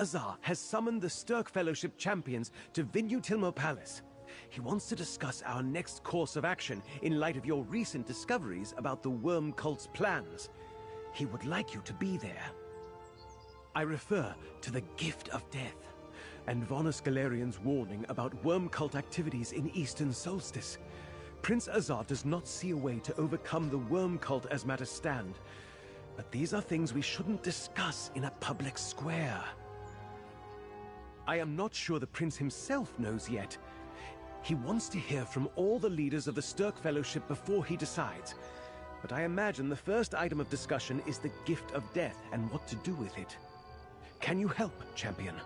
Azar has summoned the Stirk Fellowship champions to Tilmo Palace. He wants to discuss our next course of action in light of your recent discoveries about the worm cult's plans. He would like you to be there. I refer to the Gift of Death, and Vonus Galerian's warning about worm cult activities in Eastern Solstice. Prince Azar does not see a way to overcome the worm cult as matters stand, but these are things we shouldn't discuss in a public square. I am not sure the Prince himself knows yet. He wants to hear from all the leaders of the Stirk Fellowship before he decides, but I imagine the first item of discussion is the Gift of Death and what to do with it. Can you help, champion?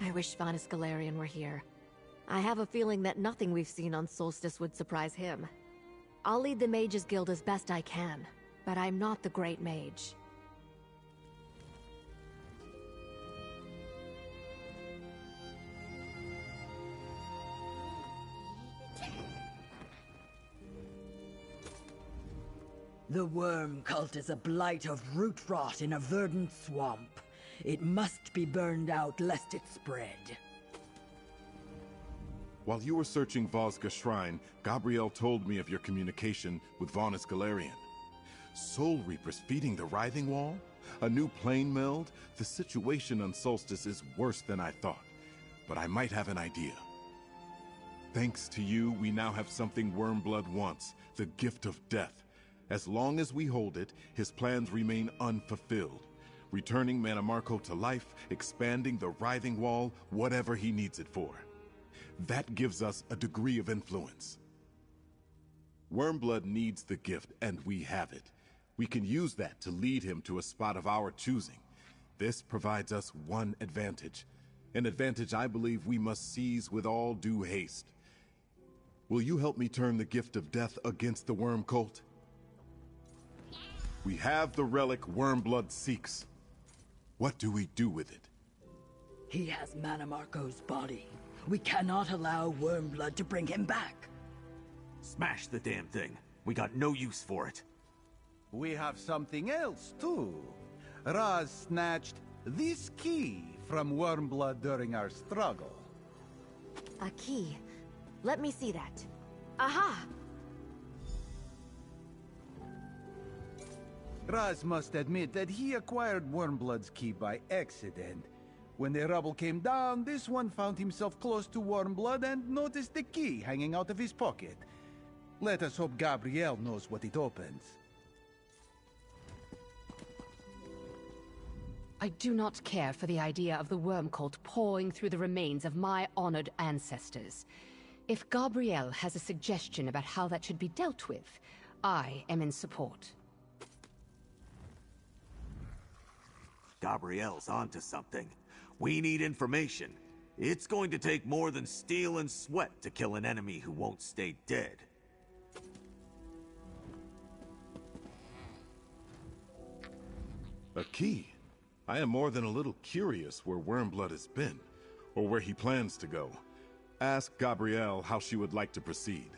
I wish Vonus Galerian were here. I have a feeling that nothing we've seen on Solstice would surprise him. I'll lead the Mages Guild as best I can, but I'm not the Great Mage. The worm cult is a blight of root rot in a verdant swamp. It must be burned out lest it spread. While you were searching Vosga Shrine, Gabrielle told me of your communication with Vonus Galerian. Soul Reapers feeding the Writhing Wall? A new plane meld? The situation on Solstice is worse than I thought, but I might have an idea. Thanks to you, we now have something Wormblood wants, the Gift of Death. As long as we hold it, his plans remain unfulfilled. Returning Mannimarco to life, expanding the Writhing Wall, whatever he needs it for. That gives us a degree of influence. Wormblood needs the gift, and we have it. We can use that to lead him to a spot of our choosing. This provides us one advantage. An advantage I believe we must seize with all due haste. Will you help me turn the Gift of Death against the Worm Cult? We have the relic Wormblood seeks. What do we do with it? He has Mannimarco's body. We cannot allow Wormblood to bring him back. Smash the damn thing. We got no use for it. We have something else, too. Raz snatched this key from Wormblood during our struggle. A key. Let me see that. Aha! Raz must admit that he acquired Wormblood's key by accident. When the rubble came down, this one found himself close to Wormblood and noticed the key hanging out of his pocket. Let us hope Gabrielle knows what it opens. I do not care for the idea of the worm cult pawing through the remains of my honored ancestors. If Gabrielle has a suggestion about how that should be dealt with, I am in support. Gabrielle's onto something. We need information. It's going to take more than steel and sweat to kill an enemy who won't stay dead. A key? I am more than a little curious where Wormblood has been, or where he plans to go. Ask Gabrielle how she would like to proceed.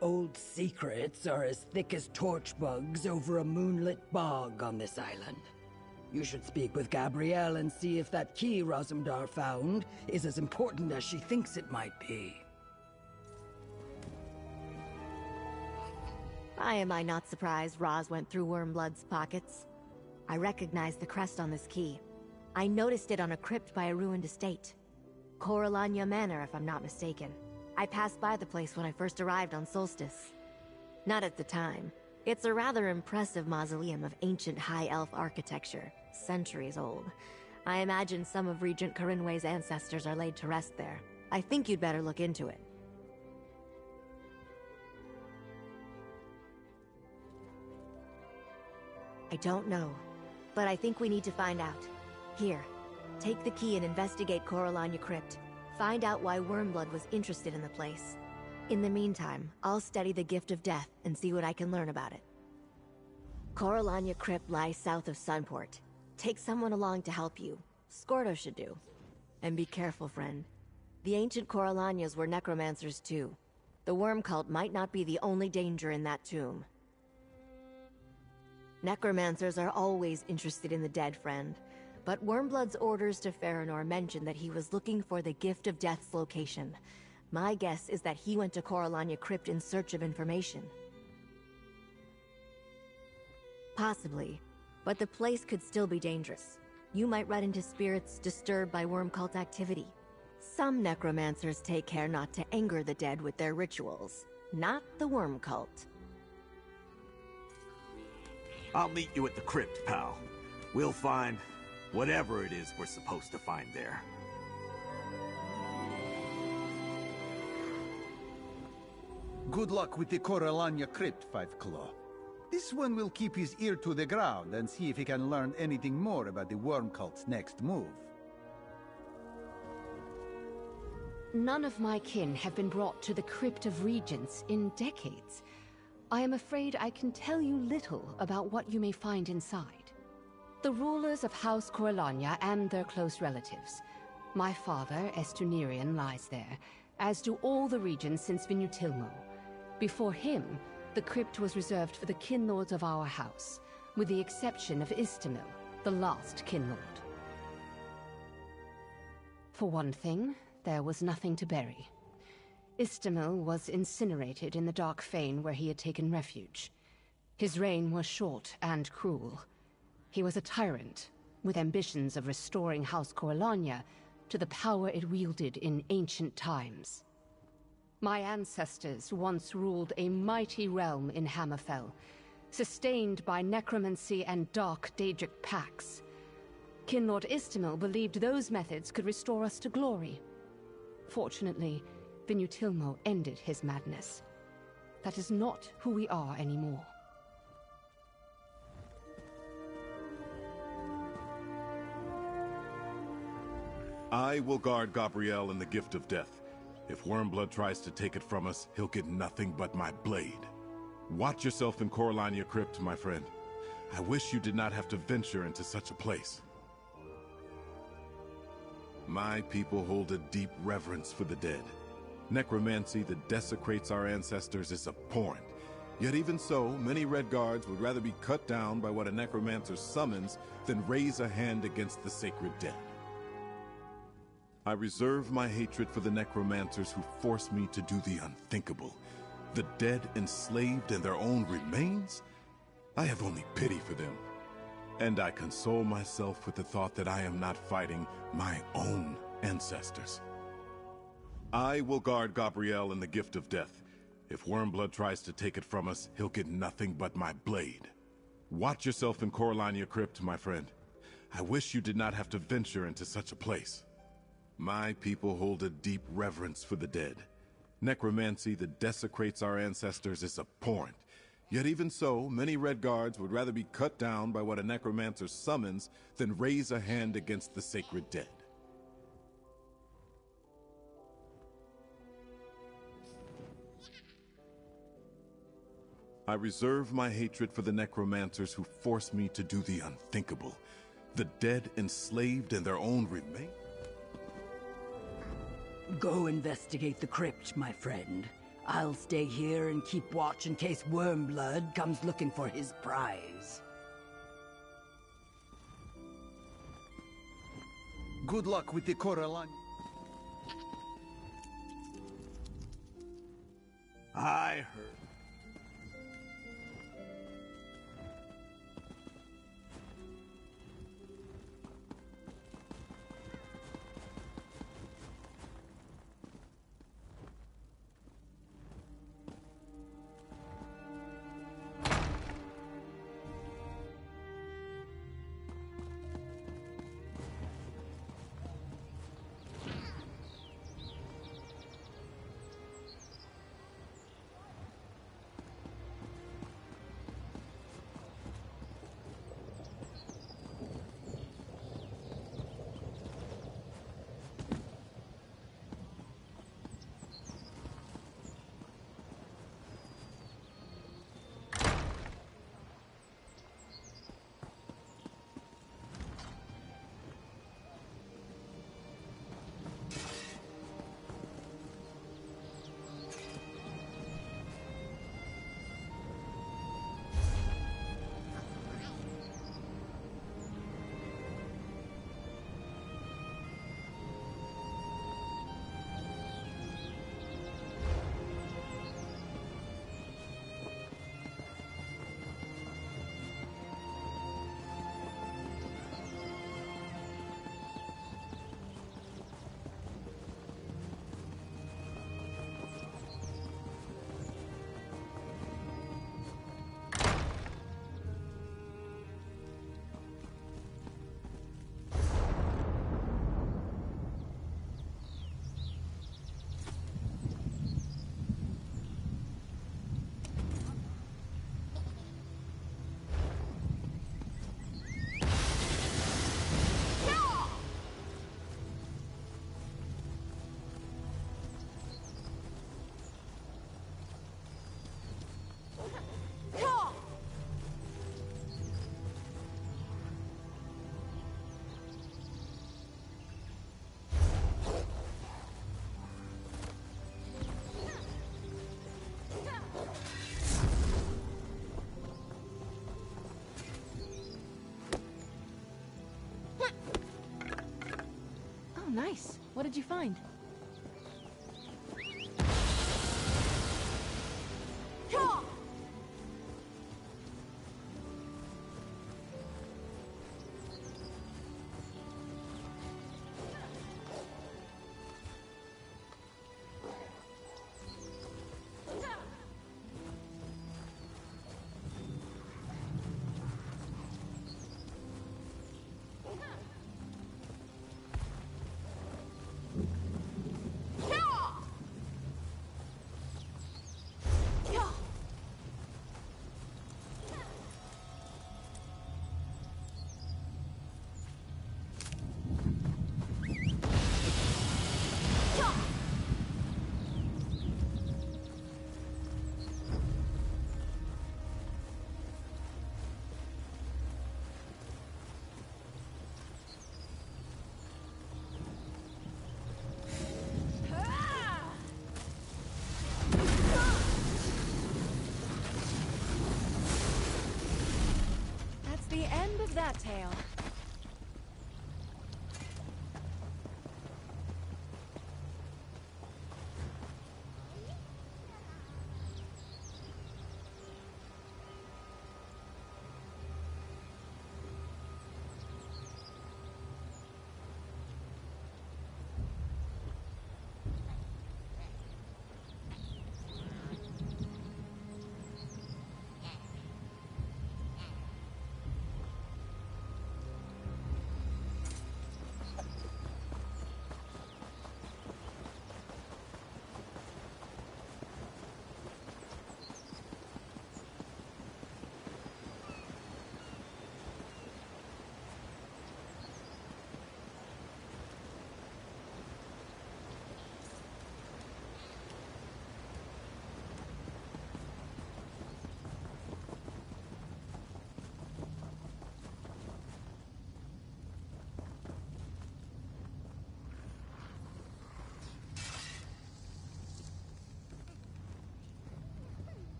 Old secrets are as thick as torch bugs over a moonlit bog on this island. You should speak with Gabrielle and see if that key Rosumdar found is as important as she thinks it might be. Why am I not surprised Roz went through Wormblood's pockets? I recognize the crest on this key. I noticed it on a crypt by a ruined estate. Coralania Manor, if I'm not mistaken. I passed by the place when I first arrived on Solstice. Not at the time. It's a rather impressive mausoleum of ancient High Elf architecture, centuries old. I imagine some of Regent Corinway's ancestors are laid to rest there. I think you'd better look into it. I don't know, but I think we need to find out. Here, take the key and investigate Coralania Crypt. Find out why Wormblood was interested in the place. In the meantime, I'll study the Gift of Death and see what I can learn about it. Coralania Crypt lies south of Sunport. Take someone along to help you. Scordo should do. And be careful, friend. The ancient Coralanias were necromancers too. The worm cult might not be the only danger in that tomb. Necromancers are always interested in the dead, friend. But Wormblood's orders to Farinor mentioned that he was looking for the Gift of Death's location. My guess is that he went to Coralania Crypt in search of information. Possibly, but the place could still be dangerous. You might run into spirits disturbed by worm cult activity. Some necromancers take care not to anger the dead with their rituals, not the worm cult. I'll meet you at the crypt, pal. We'll find whatever it is we're supposed to find there. Good luck with the Coralania Crypt, Five Claw. This one will keep his ear to the ground and see if he can learn anything more about the worm cult's next move. None of my kin have been brought to the Crypt of Regents in decades. I am afraid I can tell you little about what you may find inside. The rulers of House Coralania and their close relatives. My father, Estunirian, lies there, as do all the regions since Vinutilmo. Before him, the crypt was reserved for the kinlords of our house, with the exception of Istamil, the last kinlord. For one thing, there was nothing to bury. Istamil was incinerated in the Dark Fane where he had taken refuge. His reign was short and cruel. He was a tyrant, with ambitions of restoring House Coralania to the power it wielded in ancient times. My ancestors once ruled a mighty realm in Hammerfell, sustained by necromancy and dark Daedric pacts. Kinlord Istamil believed those methods could restore us to glory. Fortunately, Vinutilmo ended his madness. That is not who we are anymore. I will guard Gabrielle and the Gift of Death. If Wormblood tries to take it from us, he'll get nothing but my blade. Watch yourself in Coralania Crypt, my friend. I wish you did not have to venture into such a place. My people hold a deep reverence for the dead. Necromancy that desecrates our ancestors is abhorrent. Yet even so, many Red Guards would rather be cut down by what a necromancer summons than raise a hand against the sacred dead. I reserve my hatred for the necromancers who force me to do the unthinkable. The dead enslaved in their own remains? I have only pity for them. And I console myself with the thought that I am not fighting my own ancestors. I will guard Gabrielle and the Gift of Death. If Wormblood tries to take it from us, he'll get nothing but my blade. Watch yourself in Coralania Crypt, my friend. I wish you did not have to venture into such a place. My people hold a deep reverence for the dead. Necromancy that desecrates our ancestors is abhorrent. Yet even so, many Red Guards would rather be cut down by what a necromancer summons than raise a hand against the sacred dead. I reserve my hatred for the necromancers who force me to do the unthinkable. The dead enslaved in their own remains. Go investigate the crypt, my friend. I'll stay here and keep watch in case Wormblood comes looking for his prize. Good luck with the Coraline. I heard. Nice. What did you find? The end of that tale.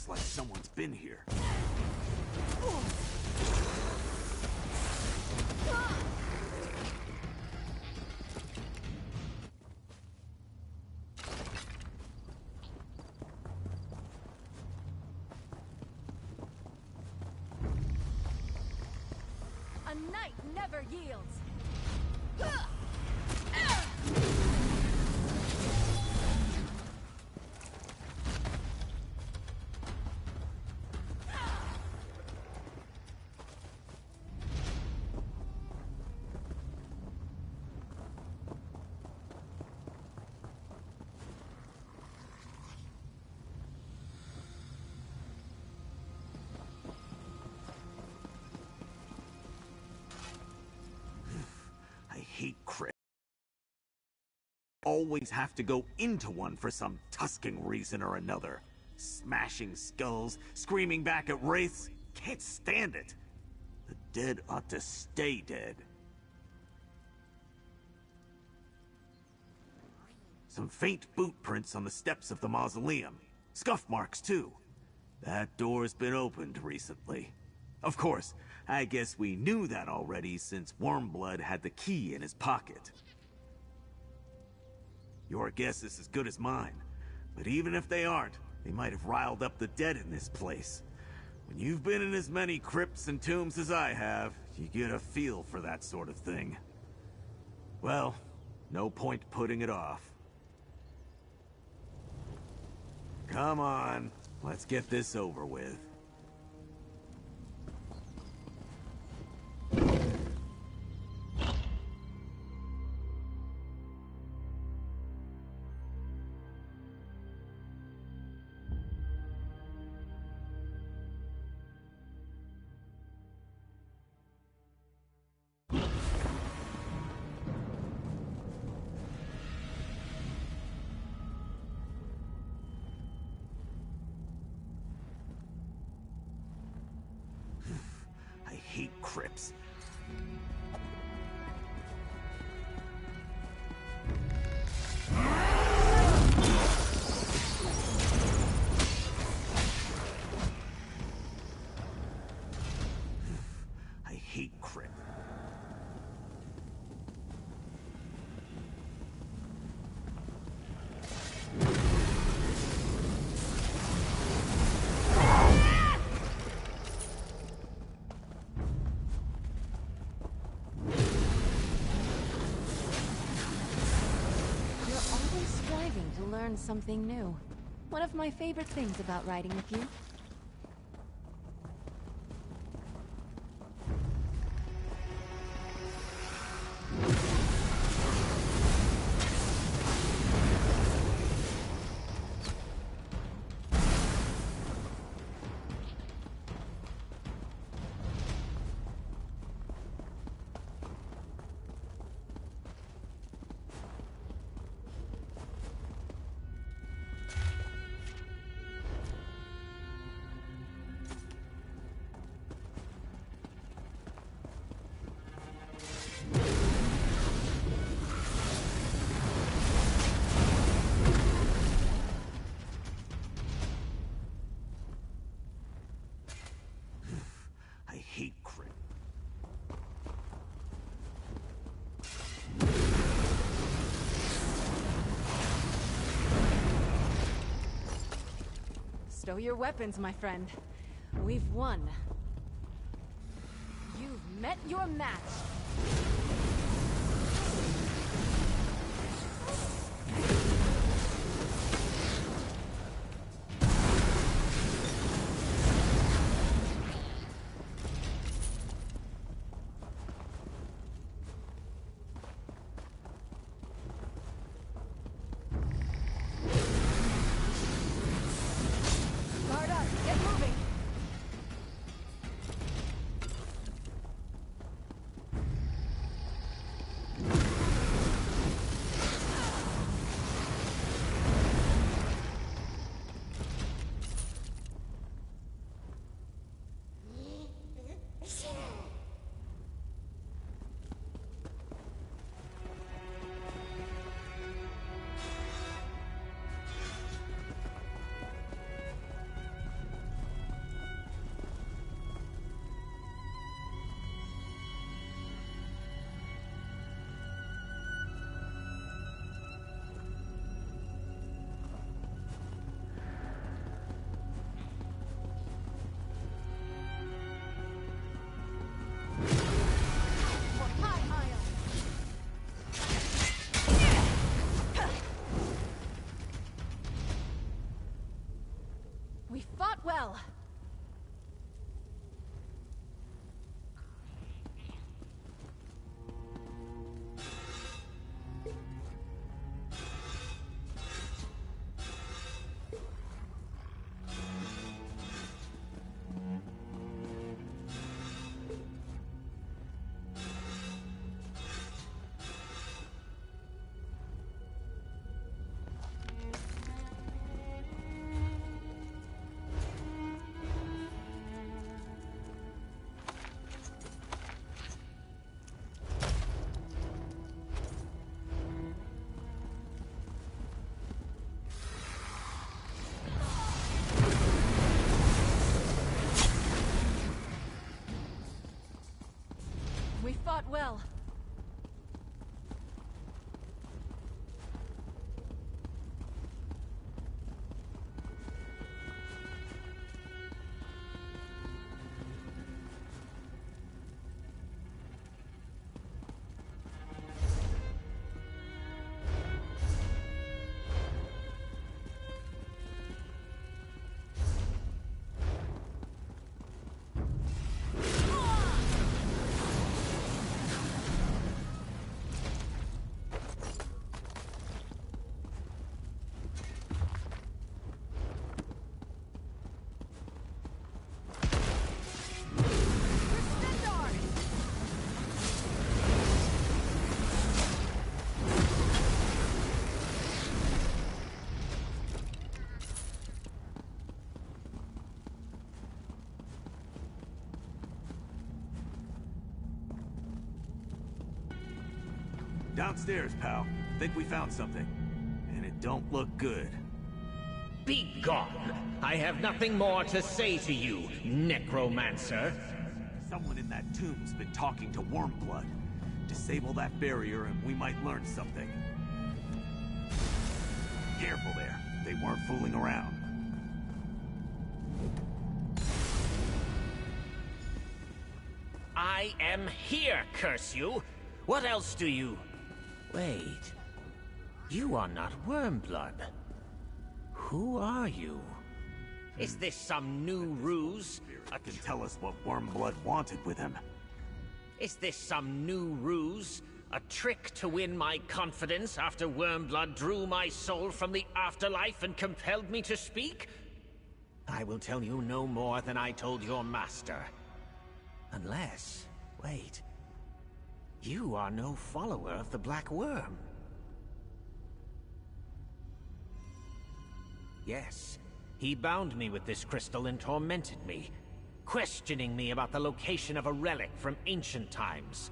Looks like someone's been here. A knight never yields. Hate crit. Always have to go into one for some tusking reason or another. Smashing skulls, screaming back at wraiths. Can't stand it. The dead ought to stay dead. Some faint boot prints on the steps of the mausoleum. Scuff marks, too. That door's been opened recently. Of course, I guess we knew that already since Wormblood had the key in his pocket. Your guess is as good as mine. But even if they aren't, they might have riled up the dead in this place. When you've been in as many crypts and tombs as I have, you get a feel for that sort of thing. Well, no point putting it off. Come on, let's get this over with. I hate crypts. I hate crypts. To learn something new. One of my favorite things about riding with you. I hate crypts. Stow your weapons, my friend. We've won. You've met your match. Guard up, get moving. well. Downstairs, pal. Think we found something. And it don't look good. Be gone! I have nothing more to say to you, necromancer. Someone in that tomb's been talking to Wormblood. Disable that barrier and we might learn something. Careful there. They weren't fooling around. I am here, curse you! What else do you... Wait... You are not Wormblood. Who are you? Is this some new ruse? Can tell us what Wormblood wanted with him. Is this some new ruse? A trick to win my confidence after Wormblood drew my soul from the afterlife and compelled me to speak? I will tell you no more than I told your master. Unless... wait... You are no follower of the Black Worm. Yes, he bound me with this crystal and tormented me, questioning me about the location of a relic from ancient times,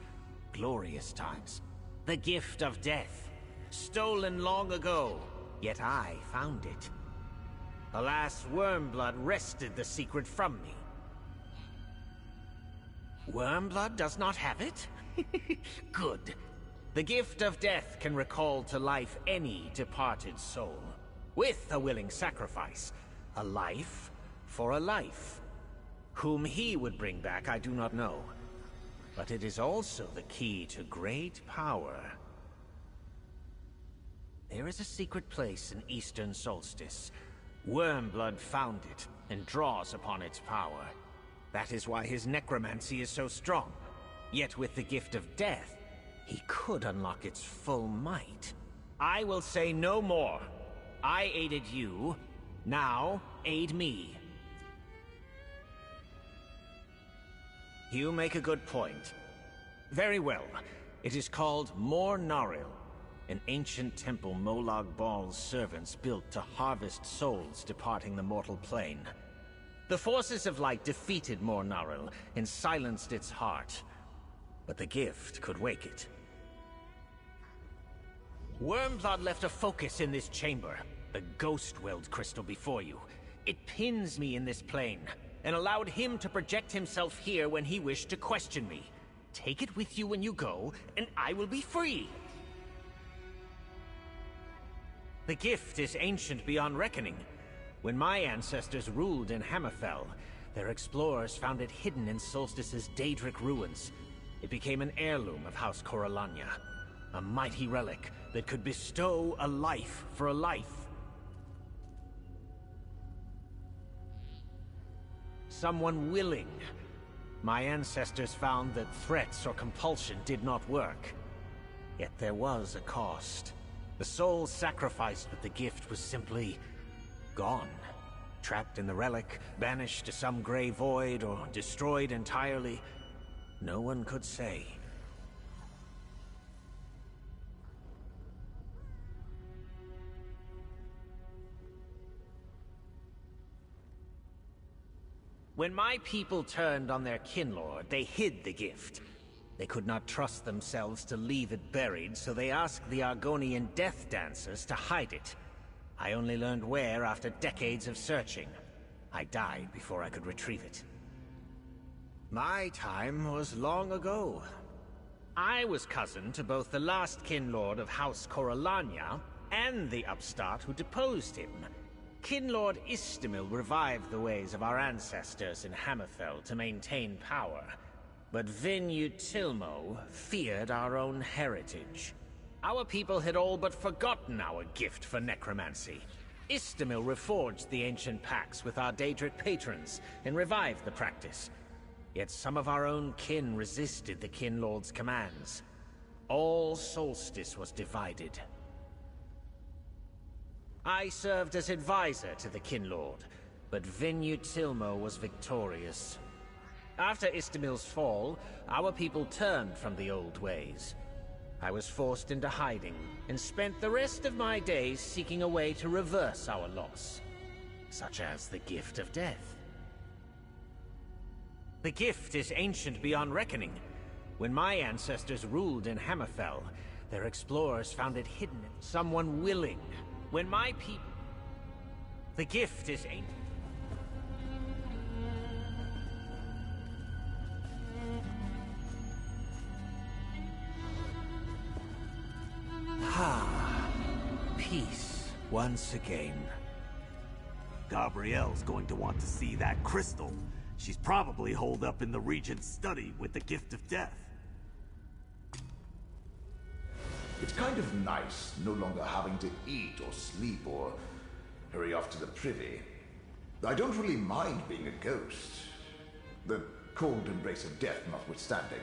glorious times, the gift of death, stolen long ago, yet I found it. Alas, Wormblood wrested the secret from me. Wormblood does not have it? Good. The gift of death can recall to life any departed soul. With a willing sacrifice. A life for a life. Whom he would bring back, I do not know. But it is also the key to great power. There is a secret place in Eastern Solstice. Wormblood found it, and draws upon its power. That is why his necromancy is so strong. Yet with the gift of death, he could unlock its full might. I will say no more. I aided you. Now, aid me. You make a good point. Very well. It is called Mor Naril, an ancient temple Molag Bal's servants built to harvest souls departing the mortal plane. The forces of light defeated Mor Naril and silenced its heart. But the gift could wake it. Wormblood left a focus in this chamber, the Ghost Weld crystal before you. It pins me in this plane, and allowed him to project himself here when he wished to question me. Take it with you when you go, and I will be free! The gift is ancient beyond reckoning. When my ancestors ruled in Hammerfell, their explorers found it hidden in Solstice's Daedric ruins. It became an heirloom of House Corellania, a mighty relic that could bestow a life for a life. Someone willing. My ancestors found that threats or compulsion did not work. Yet there was a cost. The soul sacrificed with the gift was simply gone. Trapped in the relic, banished to some gray void, or destroyed entirely. No one could say. When my people turned on their kinlord, they hid the gift. They could not trust themselves to leave it buried, so they asked the Argonian death dancers to hide it. I only learned where after decades of searching. I died before I could retrieve it. My time was long ago. I was cousin to both the last Kinlord of House Corellania and the upstart who deposed him. Kinlord Istamil revived the ways of our ancestors in Hammerfell to maintain power, but Vinyu Tilmo feared our own heritage. Our people had all but forgotten our gift for necromancy. Istamil reforged the ancient pacts with our Daedric patrons and revived the practice. Yet some of our own kin resisted the Kinlord's commands. All Solstice was divided. I served as advisor to the Kinlord, but Vinyu Tilmo was victorious. After Istamil's fall, our people turned from the old ways. I was forced into hiding, and spent the rest of my days seeking a way to reverse our loss. Such as the Gift of Death. The gift is ancient beyond reckoning. When my ancestors ruled in Hammerfell, their explorers found it hidden in someone willing. When my people... The gift is ancient. Peace once again. Gabrielle's going to want to see that crystal. She's probably holed up in the Regent's study with the Gift of Death. It's kind of nice no longer having to eat or sleep or hurry off to the privy. I don't really mind being a ghost. The cold embrace of death notwithstanding.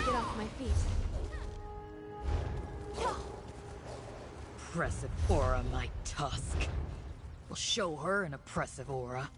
Get off my feet. Oppressive aura, my tusk. We'll show her an oppressive aura.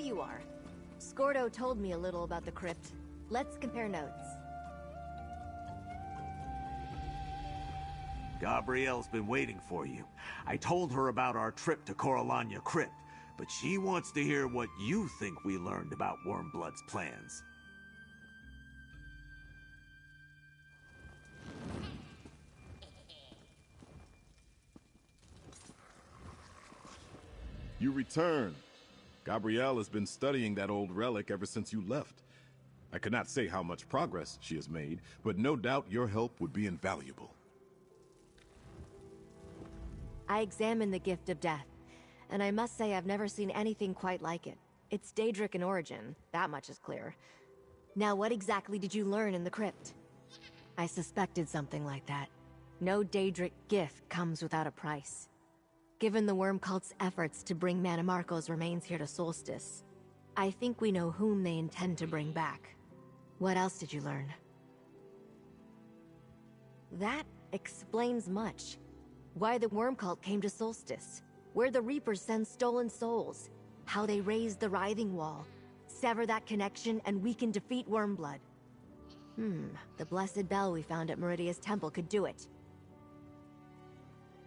you are. Scordo told me a little about the crypt. Let's compare notes. Gabrielle's been waiting for you. I told her about our trip to Coralania Crypt, but she wants to hear what you think we learned about Wormblood's plans. You return. Gabrielle has been studying that old relic ever since you left. I could not say how much progress she has made, but no doubt your help would be invaluable. I examined the Gift of Death, and I must say I've never seen anything quite like it. It's Daedric in origin, that much is clear. Now what exactly did you learn in the crypt? I suspected something like that. No Daedric gift comes without a price. Given the Worm Cult's efforts to bring Mannimarco's remains here to Solstice, I think we know whom they intend to bring back. What else did you learn? That explains much. Why the Worm Cult came to Solstice, where the Reapers send stolen souls, how they raised the Writhing Wall, sever that connection, and we can defeat Wormblood. The Blessed Bell we found at Meridia's temple could do it.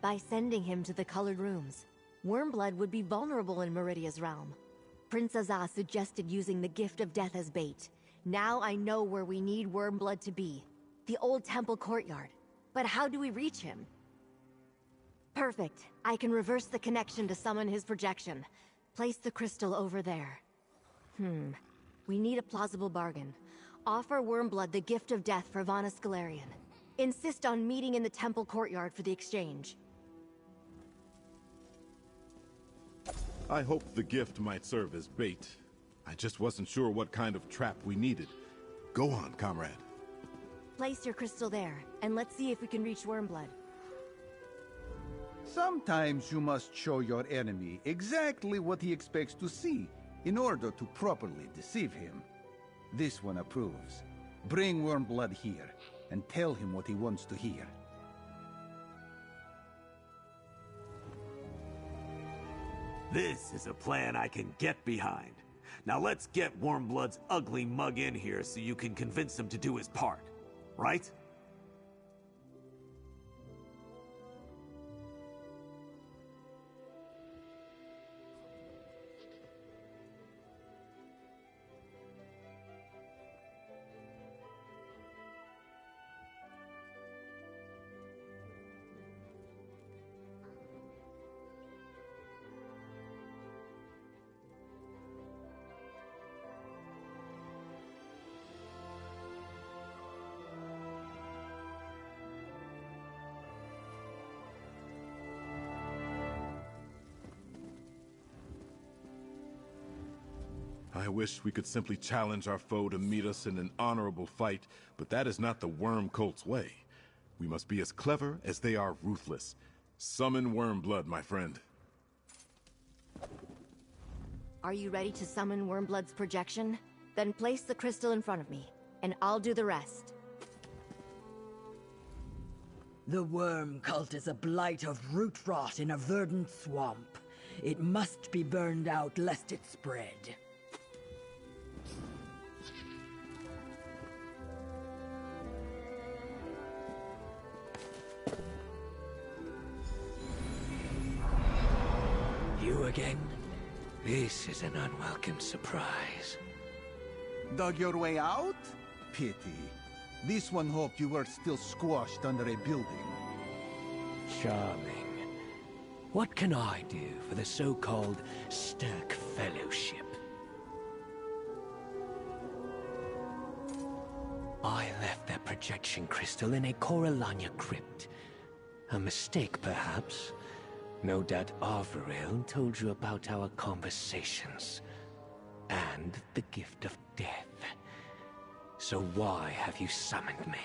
By sending him to the Colored Rooms, Wormblood would be vulnerable in Meridia's realm. Prince Azaz suggested using the Gift of Death as bait. Now I know where we need Wormblood to be. The old temple courtyard. But how do we reach him? Perfect. I can reverse the connection to summon his projection. Place the crystal over there. We need a plausible bargain. Offer Wormblood the Gift of Death for Vana Scalarian. Insist on meeting in the temple courtyard for the exchange. I hoped the gift might serve as bait. I just wasn't sure what kind of trap we needed. Go on, comrade. Place your crystal there, and let's see if we can reach Wormblood. Sometimes you must show your enemy exactly what he expects to see in order to properly deceive him. This one approves. Bring Wormblood here, and tell him what he wants to hear. This is a plan I can get behind. Now let's get Wormblood's ugly mug in here so you can convince him to do his part, right? I wish we could simply challenge our foe to meet us in an honorable fight, but that is not the Worm Cult's way. We must be as clever as they are ruthless. Summon Wormblood, my friend. Are you ready to summon Wormblood's projection? Then place the crystal in front of me, and I'll do the rest. The Worm Cult is a blight of root rot in a verdant swamp. It must be burned out lest it spread. You again? This is an unwelcome surprise. Dug your way out? Pity. This one hoped you were still squashed under a building. Charming. What can I do for the so-called Sturk Fellowship? I left that projection crystal in a Coralania crypt. A mistake, perhaps. No doubt Arveril told you about our conversations. And the Gift of Death. So why have you summoned me?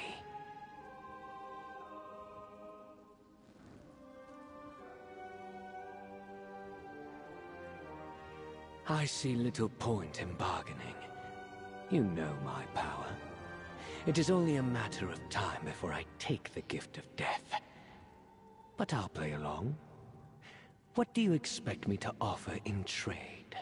I see little point in bargaining. You know my power. It is only a matter of time before I take the Gift of Death. But I'll play along. What do you expect me to offer in trade?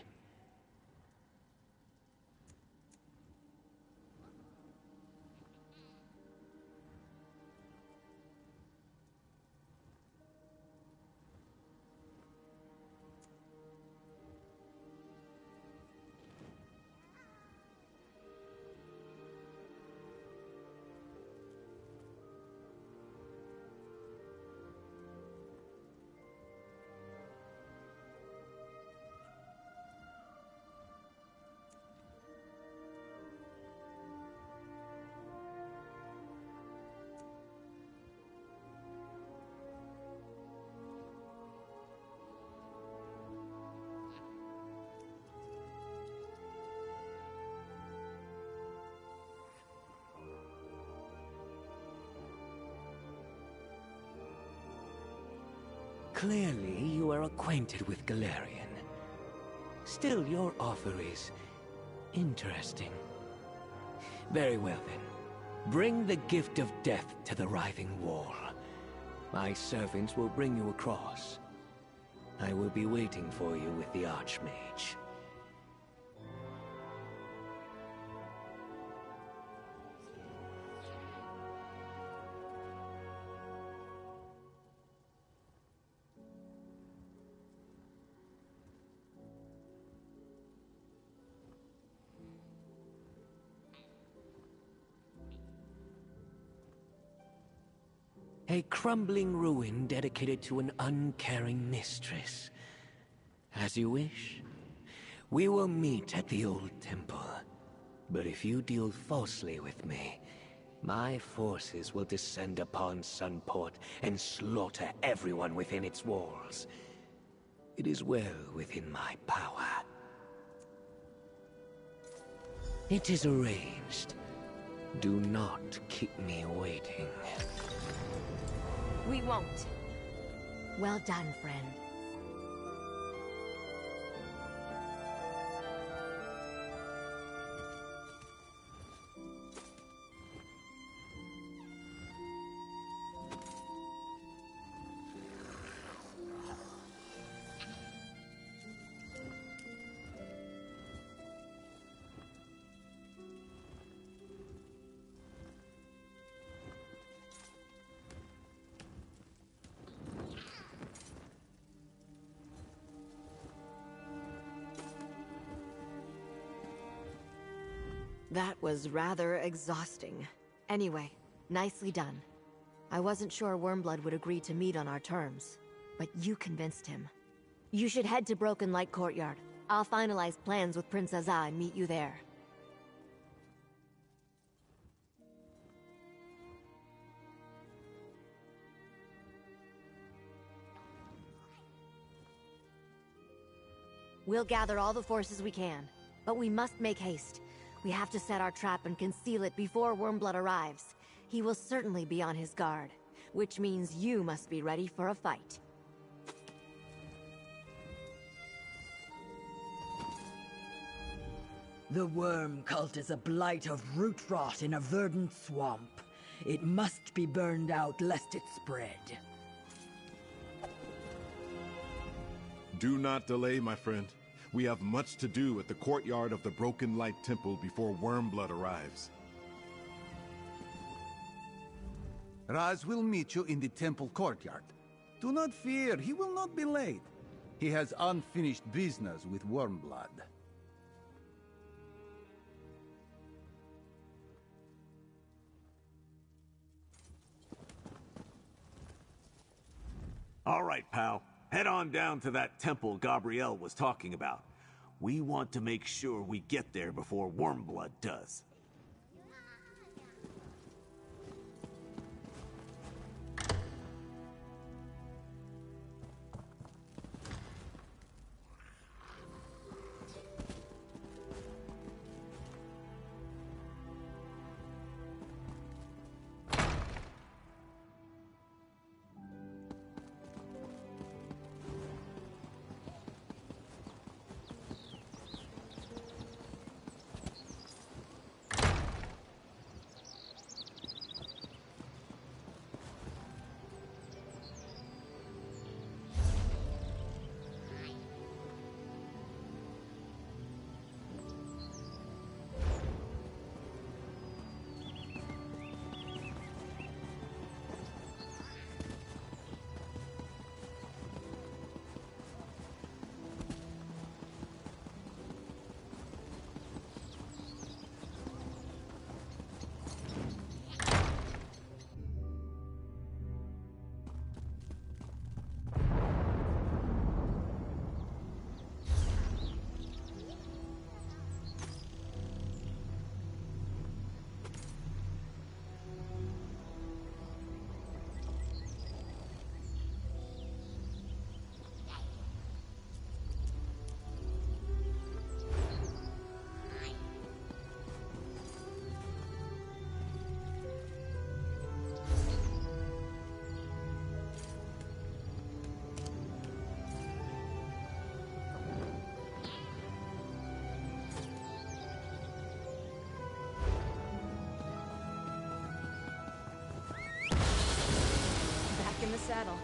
Clearly, you are acquainted with Galarian. Still, your offer is interesting. Very well, then. Bring the gift of death to the writhing wall. My servants will bring you across. I will be waiting for you with the Archmage. A crumbling ruin dedicated to an uncaring mistress. As you wish. We will meet at the old temple. But if you deal falsely with me, my forces will descend upon Sunport and slaughter everyone within its walls. It is well within my power. It is arranged. Do not keep me waiting. We won't. Well done, friend. That was rather exhausting. Anyway, nicely done. I wasn't sure Wormblood would agree to meet on our terms, but you convinced him. You should head to Broken Light Courtyard. I'll finalize plans with Prince Azza and meet you there. We'll gather all the forces we can, but we must make haste. We have to set our trap and conceal it before Wormblood arrives. He will certainly be on his guard, which means you must be ready for a fight. The worm cult is a blight of root rot in a verdant swamp. It must be burned out lest it spread. Do not delay, my friend. We have much to do at the courtyard of the Broken Light Temple before Wormblood arrives. Raz will meet you in the temple courtyard. Do not fear, he will not be late. He has unfinished business with Wormblood. All right, pal. Head on down to that temple Gabrielle was talking about. We want to make sure we get there before Wormblood does. saddle.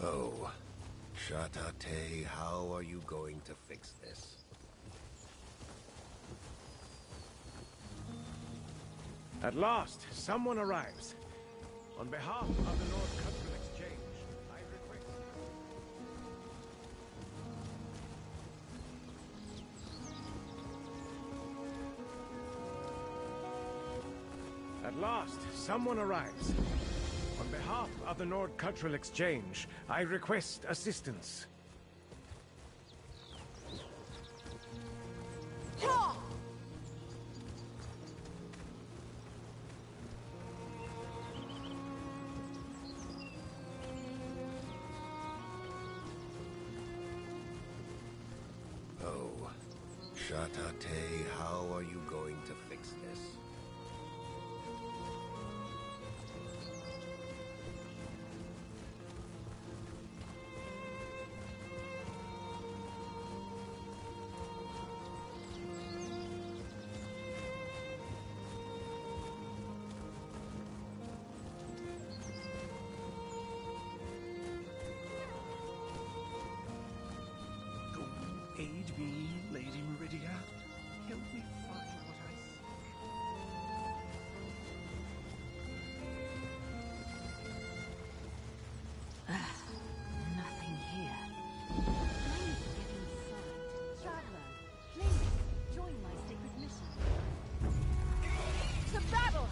Oh, Shatate, how are you going to fix this? At last, someone arrives. On behalf of the North Cultural Exchange, I request... At last, someone arrives. On behalf of the Nord Cultural Exchange, I request assistance. Oh, Shatate, how are you going to fix this? Aid me, Lady Meridia. Help me find what I seek. Nothing here. I need to get inside. Traveler, please join my sacred mission. To battle!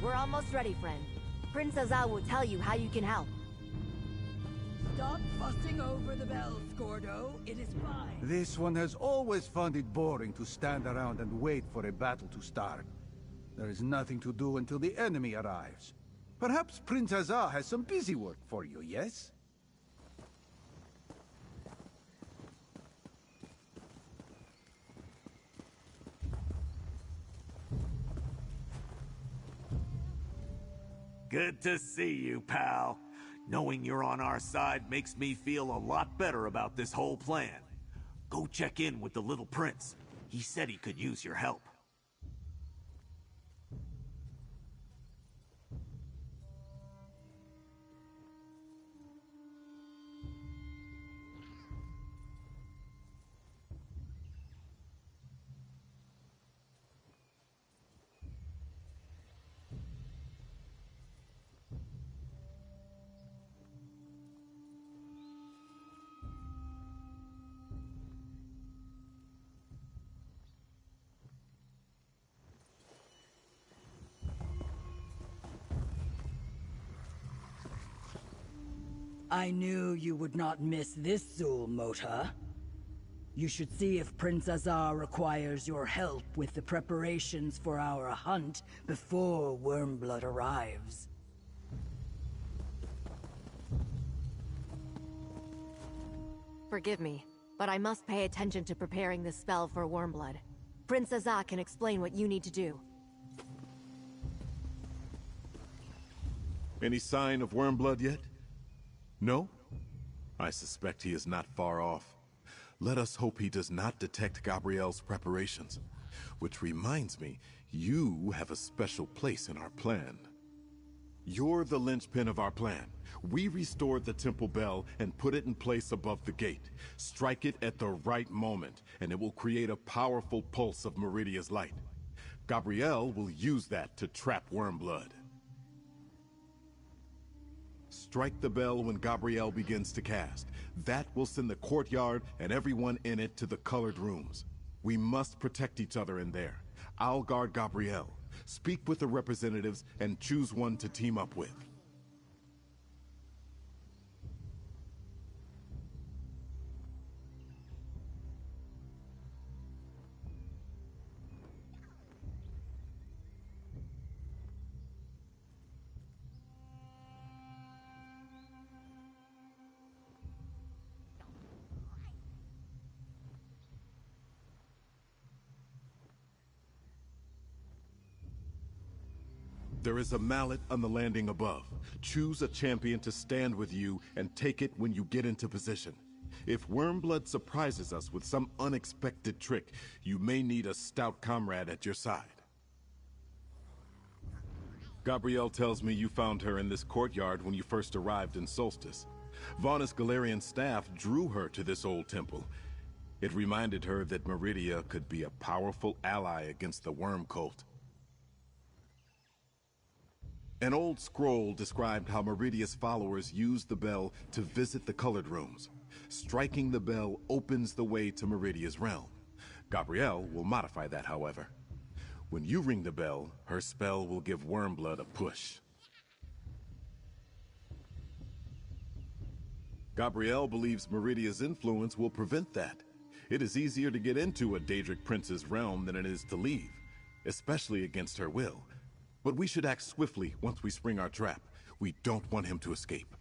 We're almost ready, friend. Princess Al will tell you how you can help. Stop fussing over the bells, Gordo. It is fine. This one has always found it boring to stand around and wait for a battle to start. There is nothing to do until the enemy arrives. Perhaps Prince Azar has some busy work for you, yes? Good to see you, pal. Knowing you're on our side makes me feel a lot better about this whole plan. Go check in with the little prince. He said he could use your help. I knew you would not miss this Zul Mota. You should see if Prince Azar requires your help with the preparations for our hunt before Wormblood arrives. Forgive me, but I must pay attention to preparing this spell for Wormblood. Prince Azar can explain what you need to do. Any sign of Wormblood yet? No? I suspect he is not far off. Let us hope he does not detect Gabrielle's preparations. Which reminds me, you have a special place in our plan. You're the linchpin of our plan. We restored the temple bell and put it in place above the gate. Strike it at the right moment, and it will create a powerful pulse of Meridia's light. Gabrielle will use that to trap Wormblood. Strike the bell when Gabrielle begins to cast. That will send the courtyard and everyone in it to the colored rooms. We must protect each other in there. I'll guard Gabrielle. Speak with the representatives and choose one to team up with. There is a mallet on the landing above. Choose a champion to stand with you and take it when you get into position. If Wormblood surprises us with some unexpected trick, you may need a stout comrade at your side. Gabrielle tells me you found her in this courtyard when you first arrived in Solstice. Vaunus Galerian's staff drew her to this old temple. It reminded her that Meridia could be a powerful ally against the Worm Cult. An old scroll described how Meridia's followers used the bell to visit the colored rooms. Striking the bell opens the way to Meridia's realm. Gabrielle will modify that, however. When you ring the bell, her spell will give Wormblood a push. Gabrielle believes Meridia's influence will prevent that. It is easier to get into a Daedric prince's realm than it is to leave, especially against her will. But we should act swiftly once we spring our trap. We don't want him to escape.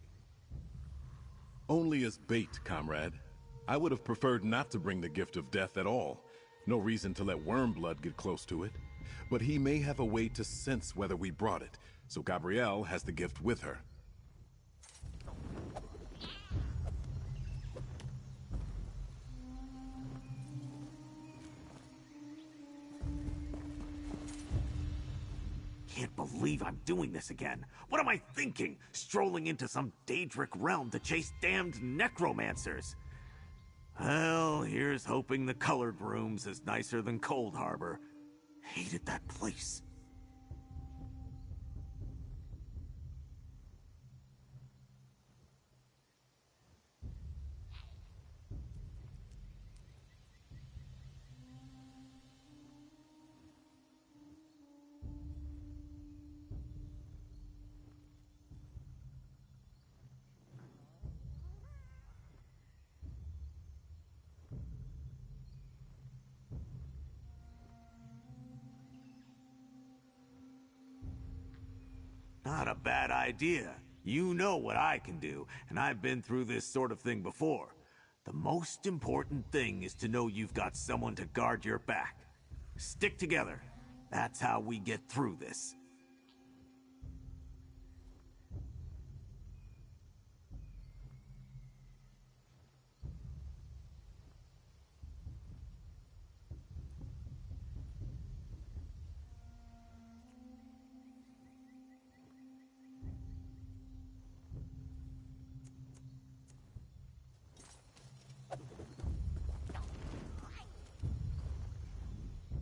Only as bait, comrade. I would have preferred not to bring the gift of death at all. No reason to let Wormblood get close to it. But he may have a way to sense whether we brought it, so Gabrielle has the gift with her. Can't believe I'm doing this again. What am I thinking? Strolling into some Daedric realm to chase damned necromancers. Well, here's hoping the colored rooms is nicer than Cold Harbor. Hated that place. Not a bad idea. You know what I can do, and I've been through this sort of thing before. The most important thing is to know you've got someone to guard your back. Stick together. That's how we get through this.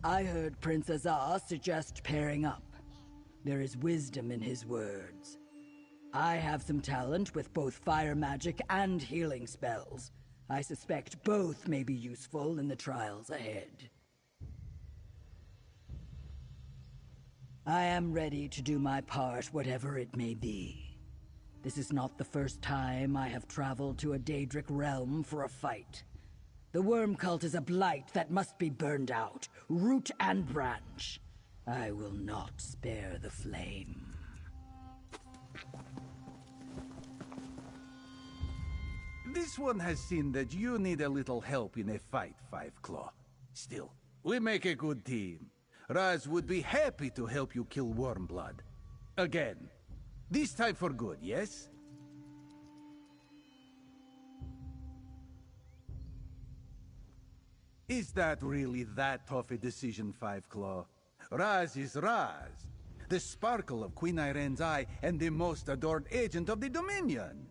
I heard Prince Azar suggest pairing up. There is wisdom in his words. I have some talent with both fire magic and healing spells. I suspect both may be useful in the trials ahead. I am ready to do my part, whatever it may be. This is not the first time I have traveled to a Daedric realm for a fight. The worm cult is a blight that must be burned out, root and branch. I will not spare the flame. This one has seen that you need a little help in a fight, Five Claw. Still, we make a good team. Raz would be happy to help you kill Wormblood. Again. This time for good, yes? Is that really that tough a decision, Five Claw? Raz is Raz. The sparkle of Queen Irene's eye and the most adored agent of the Dominion.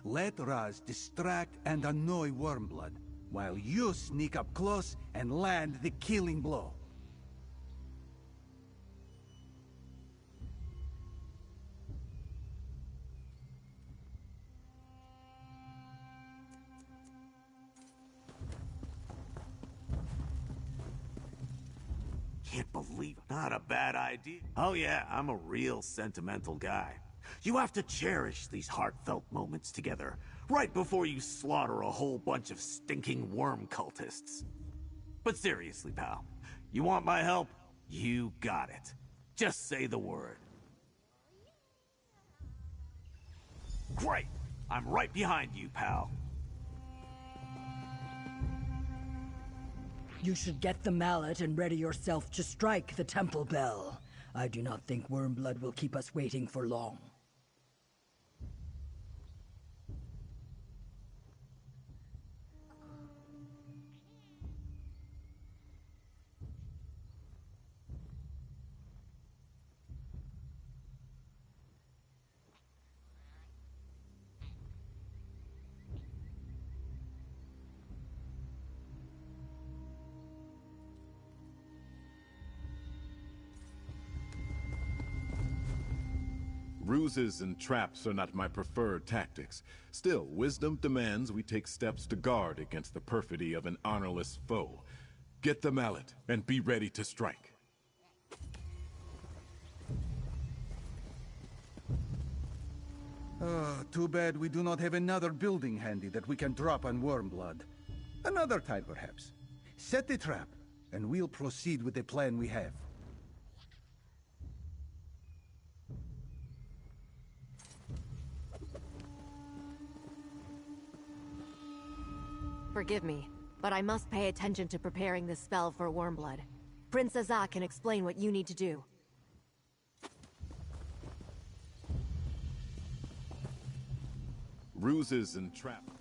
Let Raz distract and annoy Wormblood, while you sneak up close and land the killing blow. Can't believe it. Not a bad idea. Oh yeah, I'm a real sentimental guy. You have to cherish these heartfelt moments together, right before you slaughter a whole bunch of stinking worm cultists. But seriously, pal, you want my help? You got it. Just say the word. Great! I'm right behind you, pal. You should get the mallet and ready yourself to strike the temple bell. I do not think Wormblood will keep us waiting for long. Ruses and traps are not my preferred tactics. Still, wisdom demands we take steps to guard against the perfidy of an honorless foe. Get the mallet, and be ready to strike. Too bad we do not have another building handy that we can drop on Wormblood. Another time, perhaps. Set the trap, and we'll proceed with the plan we have. Forgive me, but I must pay attention to preparing this spell for Wormblood. Prince Azak can explain what you need to do. Ruses and traps.